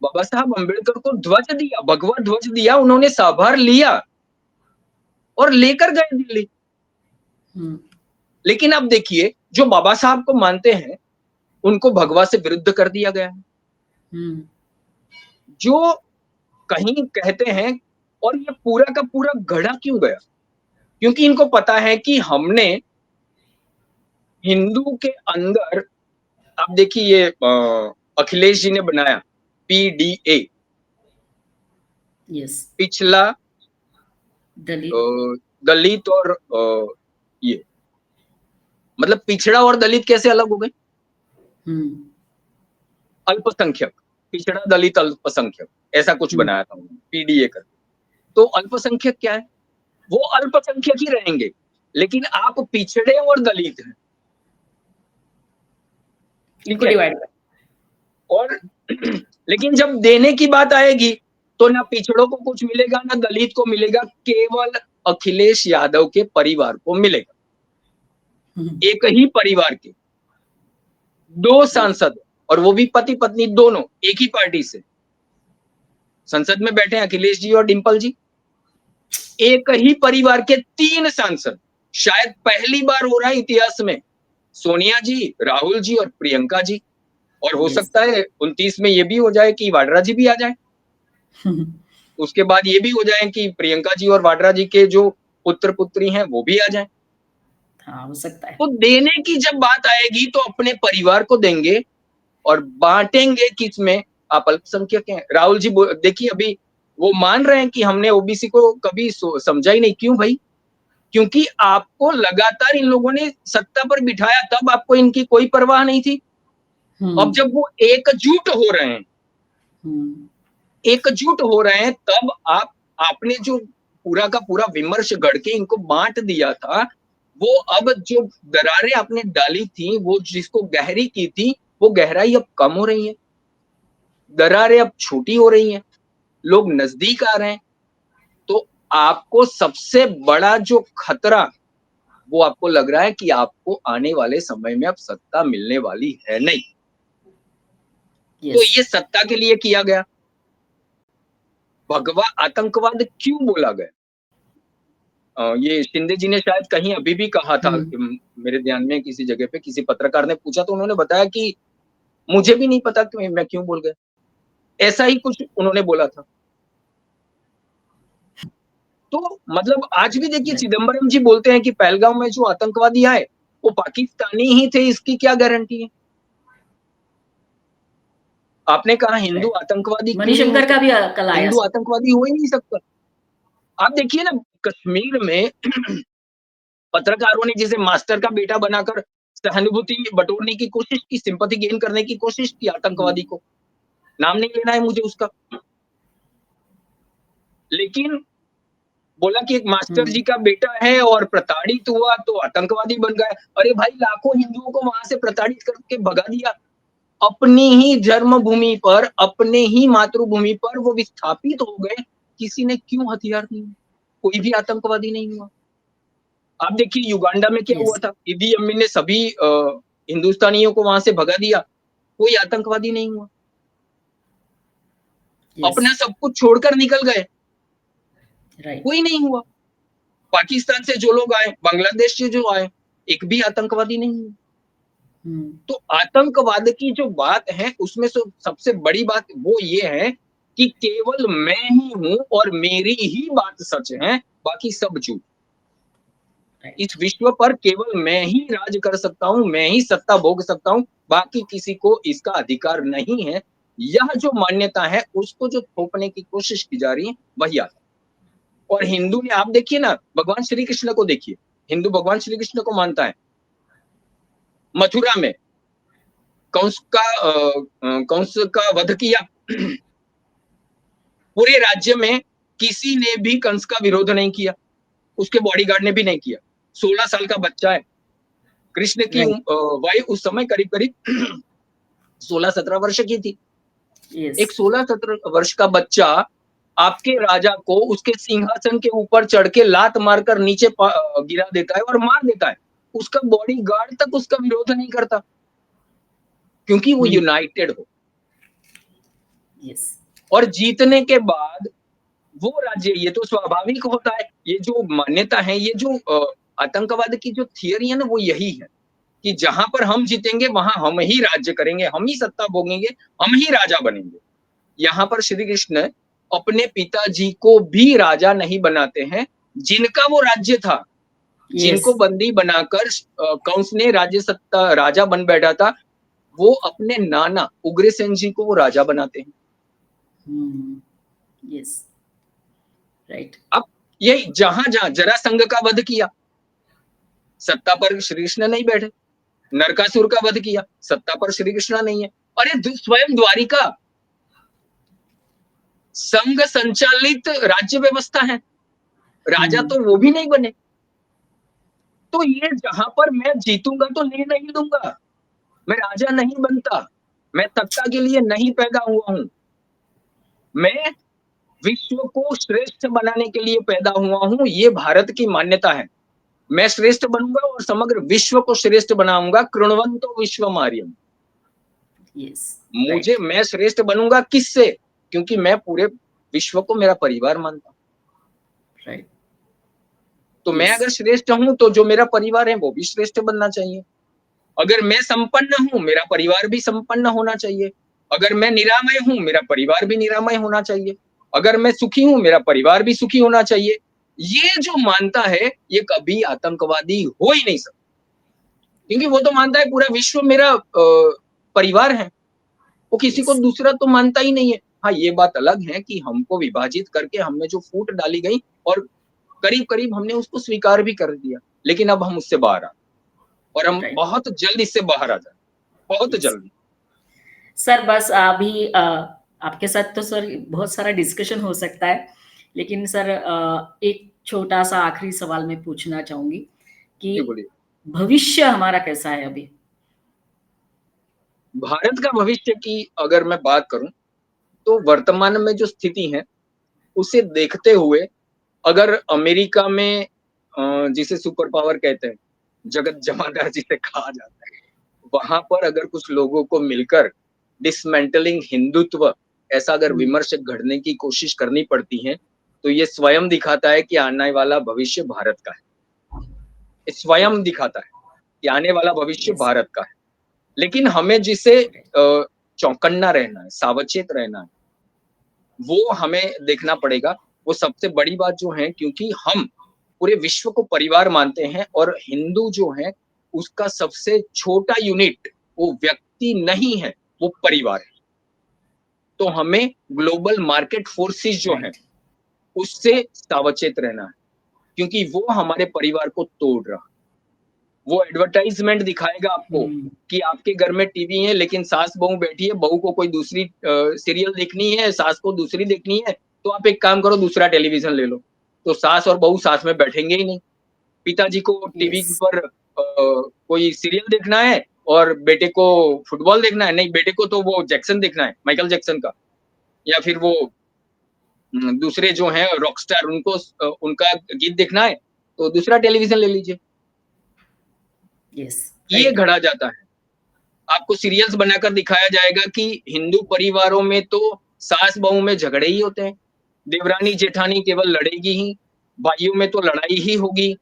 बाबा साहब अम्बेडकर को ध्वज दिया, भगवा ध्वज दिया, उन्होंने साभार लिया और लेकर गए दिल्ली। हुँ, लेकिन अब देखिए, जो बाबा साहब को मानते हैं, उनको भगवा से विरुद्ध कर दिया गया है। हुँ, जो कहीं कहते हैं, और ये पूरा का पूरा गढ़ा क्यों गया? क्योंकि इनको पता है कि हमने हिंदू के अंदर, आप देखिए ये अखिलेश जी ने बनाया पीडीए, यस, पिछला दलित। दलित और ये मतलब पिछड़ा और दलित कैसे अलग हो गए? हुँ, अल्पसंख्यक, पिछड़ा दलित अल्पसंख्यक, ऐसा कुछ हुँ, बनाया था उन्होंने पीडीए करके। तो अल्पसंख्यक क्या है? वो अल्पसंख्यक ही रहेंगे, लेकिन आप पिछड़े और दलित हैं, ठीक इनको है? डिवाइड कर। और लेकिन जब देने की बात आएगी, तो ना पिछड़ों को कुछ मिलेगा, ना दलित को मिलेगा, केवल अखिलेश यादव के परिवार को मिलेगा। हुँ, एक ही परिवार के 2 ये सांसद, और वो भी पति-पत्नी दोनों, एक ही पार्टी से। संसद में बैठे हैं अखिलेश जी और डिंपल जी। एक ही परिवार के 3 सांसद, शायद पहली बार हो रहा है इतिहास में। सोनिया जी, राहुल जी और प्रियंका जी, और हो यस। सकता है 29 में ये भी हो जाए कि वाड्रा जी भी आ जाएँ। उसके बाद ये भी हो जाए कि प्रियंका जी और वाड्रा जी के जो पुत्र-पुत्री हैं, वो भी आ जाएँ। हाँ, हो सकता है। तो देने की जब बात आएगी तो अपने परिवार को देंगे और बाँटेंगे किसमें? आप अल्पसंख्यक हैं। राहुल जी बो देखिए अभी वो मान रहे हैं कि हमने ओबीसी को कभी समझा ही नहीं। क्यों भई? क्योंकि आपको लगातार इन लोगों ने सत्ता पर बिठाया, तब आपको इनकी कोई परवाह नहीं थी। अब हुँ, जब वो एकजुट हो रहे हैं, हुँ, एकजुट हो रहे हैं, तब आपने जो पूरा का पूरा विमर्श गढ़ के इनको बाँट दिया था, वो अब जो दरारें आपने डाली थी, वो जिसको गहरी की थी, वो गहराई अब कम हो रही है। दरारें अब छोटी हो रही हैं, लोग नज़दीक आ रहे हैं। तो आपको सबसे बड़ा जो खतरा, वो आपको लग रहा है कि आपको आने वाले समय में अब सत्ता मिलने वाली है नहीं। तो यस। ये सत्ता के लिए किया गया। भगवा आतंकवाद क्यों बोला गया? ये शिंदे जी ने शायद कहीं अभी भी कहा था, हुँ, मेरे ध्यान में किसी जगह पे किसी पत्रकार ने पूछा तो उन्होंने बताया कि मुझे भी नहीं पता कि मैं क्यों बोल गया। ऐसा ही कुछ उन्होंने बोला था। तो मतलब आज भी देखिए राइट। चिदंबरम जी बोलते हैं कि पहलगाम में जो आतंकवादी आए, वो पाकिस्तानी ही थे, इसकी क्या गारंटी है? आपने कहा हिंदू राइट। आतंकवादी क्यों नहीं हो मणिशंकर का भी सकता? कल आया हिंदू सर। आतंकवादी हो ही नहीं सकता। आप देखिए ना, कश्मीर में पत्रकारों ने जिसे मास्टर का बेटा बनाकर सहानुभूति बटोरने की कोशिश की, सिंपैथी गेन करने की कोशिश की हुँ, आतंकवादी को। नाम नहीं लेना है मुझे उसका। लेकिन बोला कि एक मास्टर हुँ, जी का बेटा है और प्रताड़ित हुआ तो आतंकवादी बन गए। अरे भाई, लाखों हिंदुओं को वहां से प्रताड़ित करके भगा दिया। अपनी ही जन्मभूमि पर, अपने ही मातृभूमि पर वो विस्थापित हो गए। किसी ने क्यों हथियार नहीं, कोई भी आतंकवादी नहीं हुआ। आप देखिए युगांडा में क्या हुआ यस, था, इदी अमीन ने सभी हिंदुस्तानियों को वहां से भगा दिया, कोई आतंकवादी नहीं हुआ। यस, अपना सब कुछ छोड़कर निकल गए, राइट। कोई नहीं हुआ। पाकिस्तान से जो लोग आए, बांग्लादेश से जो आए, एक भी आतंकवादी नहीं हुआ। हुँ, तो आतंकवाद की जो बात है उसमें से सबसे बड़ी बात वो ये है कि केवल मैं ही हूं और मेरी ही बात सच है, बाकी सब झूठ। इस राइट, विश्व पर केवल मैं ही राज कर सकता हूं, मैं ही सत्ता भोग सकता हूं, बाकी किसी को इसका अधिकार नहीं है। यह जो मान्यता है उसको जो थोपने की कोशिश की जा रही है वही आता है। और हिंदू ने, आप देखिए ना, भगवान श्री कृष्ण को देखिए, हिंदू भगवान श्री कृष्ण को मानता है। मथुरा में कंस का वध किया। पूरे राज्य में किसी ने भी कंस का विरोध नहीं किया, उसके बॉडीगार्ड ने भी नहीं किया। 16 साल का बच्चा है। कृष्ण की राइट, वय उस समय करीब-करीब 16-17 वर्ष की थी। यस, एक 16-17 वर्ष का बच्चा आपके राजा को उसके सिंहासन के ऊपर चढ़ के लात मारकर नीचे गिरा देता है और मार देता है। उसका बॉडीगार्ड तक उसका विरोध नहीं करता, क्योंकि वो हुँ, यूनाइटेड हो। यस, और जीतने के बाद वो राज्य, ये तो स्वाभाविक होता है। ये जो मान्यता है, ये जो आतंकवाद की जो थियरी है ना, वो यही है कि जहां पर हम जीतेंगे वहां हम ही राज्य करेंगे, हम ही सत्ता भोगेंगे, हम ही राजा बनेंगे। यहाँ पर श्री कृष्ण अपने पिताजी को भी राजा नहीं बनाते हैं, जिनका वो राज्य था, यस, जिनको बंदी बनाकर कंस ने राज्य सत्ता राजा बन बैठा था, वो अपने नाना उग्रसेन जी को वो राजा बनाते हैं। हुँ, यस, राइट, अब यही जहां जहां जरासंध का वध किया, सत्ता पर श्री कृष्ण नहीं बैठे। नरकासुर का वध किया, सत्ता पर श्री कृष्ण नहीं है। अरे स्वयं द्वारिका संघ संचालित राज्य व्यवस्था है, राजा हुँ, तो वो भी नहीं बने। तो ये जहां पर मैं जीतूंगा तो ले नहीं दूंगा, मैं राजा नहीं बनता, मैं सत्ता के लिए नहीं पैदा हुआ हूं, मैं विश्व को श्रेष्ठ बनाने के लिए पैदा हुआ हूं। ये भारत की मान्यता है। मैं श्रेष्ठ बनूंगा और समग्र विश्व को श्रेष्ठ बनाऊंगा। कृण्वन्तो विश्वम आर्यम। यस, मुझे, राइट, मैं श्रेष्ठ बनूंगा किससे? क्योंकि मैं पूरे विश्व को मेरा परिवार मानता हूं। राइट, तो मैं यस, अगर श्रेष्ठ हूं तो जो मेरा परिवार है वो भी श्रेष्ठ बनना चाहिए। अगर मैं संपन्न हूं, मेरा परिवार भी संपन्न होना चाहिए। अगर मैं निरामय हूं, मेरा परिवार भी निरामय होना चाहिए। अगर मैं सुखी हूं, मेरा परिवार भी सुखी होना चाहिए। ये जो मानता है, ये कभी आतंकवादी हो ही नहीं सकता, क्योंकि वो राइट, तो मानता है पूरा विश्व मेरा परिवार है। वो किसी को यस, दूसरा तो मानता ही नहीं है। हाँ, ये बात अलग है कि हमको विभाजित करके हमें जो फूट डाली गई और करीब-करीब हमने उसको स्वीकार भी कर दिया। लेकिन अब हम उससे बाहर आ, और हम राइट, बहुत जल्द इससे बाहर आ जाएँ, बहुत यस। जल्द। सर बस अभी आपके साथ तो सर बहुत सारा डिस्कशन हो सकता है, लेकिन सर एक छोटा-सा आखिरी सवाल मैं पूछना चाहूँगी कि जी, बोलिए। भविष्य हमारा कैसा है अभी? भारत का भविष्य की अगर मैं बात करूँ, तो वर्तमान में जो स्थिति है, उसे देखते हुए अगर अमेरिका में जिसे सुपर पावर कहते हैं, जगत जमादार जिसे कहा जाता है, वहाँ पर अगर कुछ लोगों को मिलकर डिसमेंटलिंग हिंदुत्व, ऐसा अगर हुँ, विमर्श घड़ने की कोशिश करनी पड़ती है, तो ये स्वयं दिखाता है कि आने वाला भविष्य भारत का है। ये स्वयं दिखाता है कि आने वाला भविष्य यस, भारत का है। लेकिन हमें जिसे राइट, चौकन्ना रहना है, सावचेत रहना है, वो हमें देखना पड़ेगा। वो सबसे बड़ी बात जो है, क्योंकि हम पूरे विश्व को परिवार मानते हैं और हिंदू जो है, उसका सबसे छोटा यूनिट वो व्यक्ति नहीं है, वो परिवार है। तो हमें ग्लोबल मार्केट फोर्सेस जो हैं, राइट, उससे सावचेत रहना है, क्योंकि वो हमारे परिवार को तोड़ रहा है। वो एडवर्टाइज़मेंट दिखाएगा आपको हुँ, कि आपके घर में टीवी है, लेकिन सास-बहू बैठी है, बहू को कोई दूसरी सीरियल देखनी है, सास को दूसरी देखनी है, तो आप एक काम करो, दूसरा टेलीविज़न ले लो। तो सास और बहू साथ में बैठेंगे ही नहीं। पिताजी को टीवी यस, पर कोई सीरियल देखना है और बेटे को फुटबॉल देखना है, नहीं बेटे को तो वो जैक्सन देखना है, माइकल जैक्सन का, या फिर वो दूसरे जो हैं रॉकस्टार उनका गीत देखना है, तो दूसरा टेलीविज़न ले लीजिए। यस, ये राइट। गढ़ा जाता है। आपको सीरियल्स बनाकर दिखाया जाएगा कि हिंदू परिवारों में तो सास-बहू में झगड़े ही होते हैं। देवरानी-जेठानी केवल लड़ेगी ही, भाइयों में तो लड़ाई ही होगी।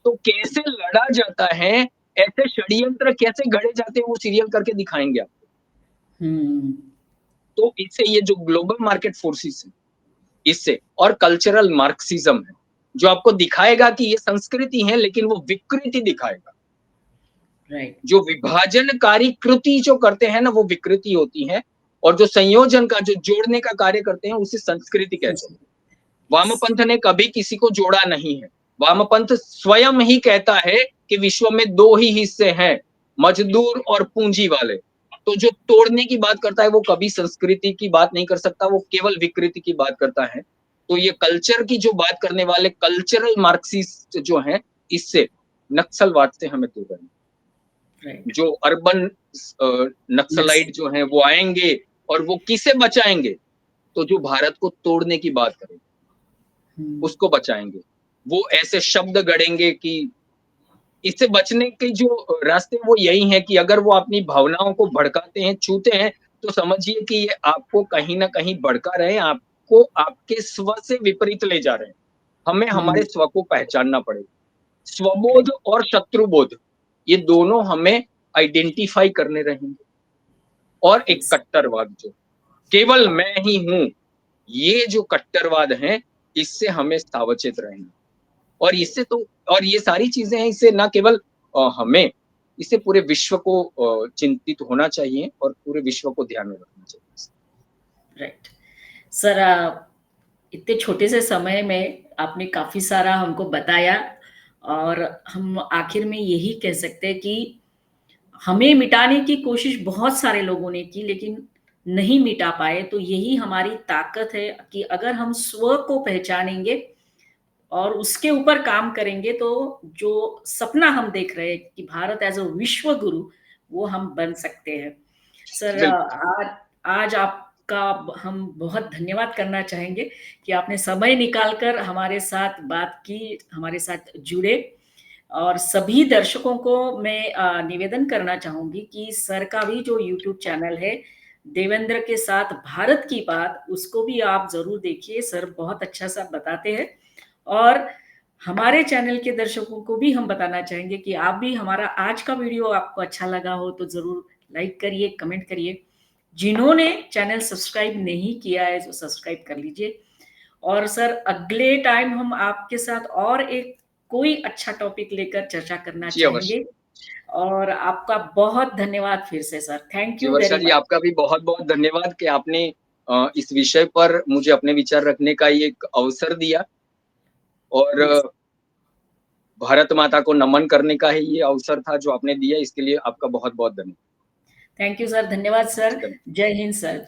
तो कैसे लड़ा जाता है, ऐसे षड्यंत्र कैसे गढ़े जाते हैं, वो सीरियल करके दिखाएँगे आपको। हुँ, तो इससे ये जो ग्लोबल मार्केट फोर्सेस है, इससे और कल्चरल मार्क्सिज्म है, जो आपको दिखाएगा कि ये संस्कृति है, लेकिन वो विकृति दिखाएगा। राइट, जो विभाजनकारी कृति जो करते हैं ना, वो विकृति होती है और जो संयोजन का, जो जोड़ने का कार्य करते हैं, उसे संस्कृति कहते हैं। संस्कृत, यस। वामपंथ ने कभी किसी को जोड़ा नहीं है। वामपंथ स्वयं ही कहता है कि विश्व में 2 ही हिस्से हैं, मज़दूर और पूँजी वाले। तो जो तोड़ने की बात करता है, वो कभी संस्कृति की बात नहीं कर सकता, वो केवल विकृति की बात करता है। तो ये कल्चर की जो बात करने वाले कल्चरल मार्क्सिस्ट जो हैं, इससे नक्सलवाद से हमें दूर रहना। राइट, जो अर्बन नक्सल, नक्सलाइट जो हैं, वो आएँगे और वो किसे बचाएँगे? तो जो भारत को तोड़ने की बात करें, हुँ, उसको बचाएँगे। वो ऐसे शब्द गढ़ेंगे कि इससे बचने के जो रास्ते वो यही हैं कि अगर वो अपनी भावनाओं को भड़काते हैं, छूते हैं, तो समझिए कि ये आपको कहीं न कहीं भड़का रहे हैं, आपको आपके स्व से विपरीत ले जा रहे हैं। हमें हमारे हुँ, स्व को पहचानना पड़ेगा। राइट, स्वबोध और शत्रुबोध, ये दोनों हमें आइडेंटिफ़ाई करने रहेंगे और एक यस, कट्टरवाद जो, केवल मैं ही हूँ, ये जो कट्टरवाद है, इससे हमें सावचेत रहना। और राइट। इससे तो और ये सारी चीज़ें हैं, इससे ना केवल हमें, इससे पूरे विश्व को चिंतित होना चाहिए और पूरे विश्व को ध्यान में रखना चाहिए। राइट। सर इतने छोटे से समय में आपने काफ़ी सारा हमको बताया और हम आखिर में यही कह सकते हैं कि हमें मिटाने की कोशिश बहुत सारे लोगों ने की लेकिन नहीं मिटा पाए, तो यही हमारी ताकत है कि अगर हम स्व को पहचानेंगे और उसके ऊपर काम करेंगे तो जो सपना हम देख रहे हैं कि भारत एज़ अ विश्व गुरु, वो हम बन सकते हैं। सर बिल्कुल, आज आज आपका हम बहुत धन्यवाद करना चाहेंगे कि आपने समय निकाल कर हमारे साथ बात की, हमारे साथ जुड़े और सभी दर्शकों को मैं निवेदन करना चाहूँगी कि सर का भी जो यूट्यूब चैनल है, देवेंद्र के साथ भारत की बात, उसको भी आप ज़रूर देखिए, सर बहुत अच्छा-सा बताते हैं। और हमारे चैनल के दर्शकों को भी हम बताना चाहेंगे कि आप भी हमारा आज का वीडियो आपको अच्छा लगा हो तो ज़रूर लाइक करिए, कमेंट करिए। जिन्होंने चैनल सब्सक्राइब नहीं किया है, तो सब्सक्राइब कर लीजिए। और सर अगले टाइम हम आपके साथ और एक कोई अच्छा टॉपिक लेकर चर्चा करना जी अवश्य। चाहेंगे और आपका बहुत धन्यवाद फिर से sir. Thank ji you Varsha very ji, much. आपका भी बहुत-बहुत धन्यवाद कि आपने इस विषय पर मुझे अपने विचार रखने का ये एक अवसर दिया और यस, भारत माता को नमन करने का ही ये अवसर था जो आपने दिया, इसके लिए आपका बहुत-बहुत धन्यवाद। थैंक यू सर, धन्यवाद जी, सर। धन्यवाद। जय हिंद सर।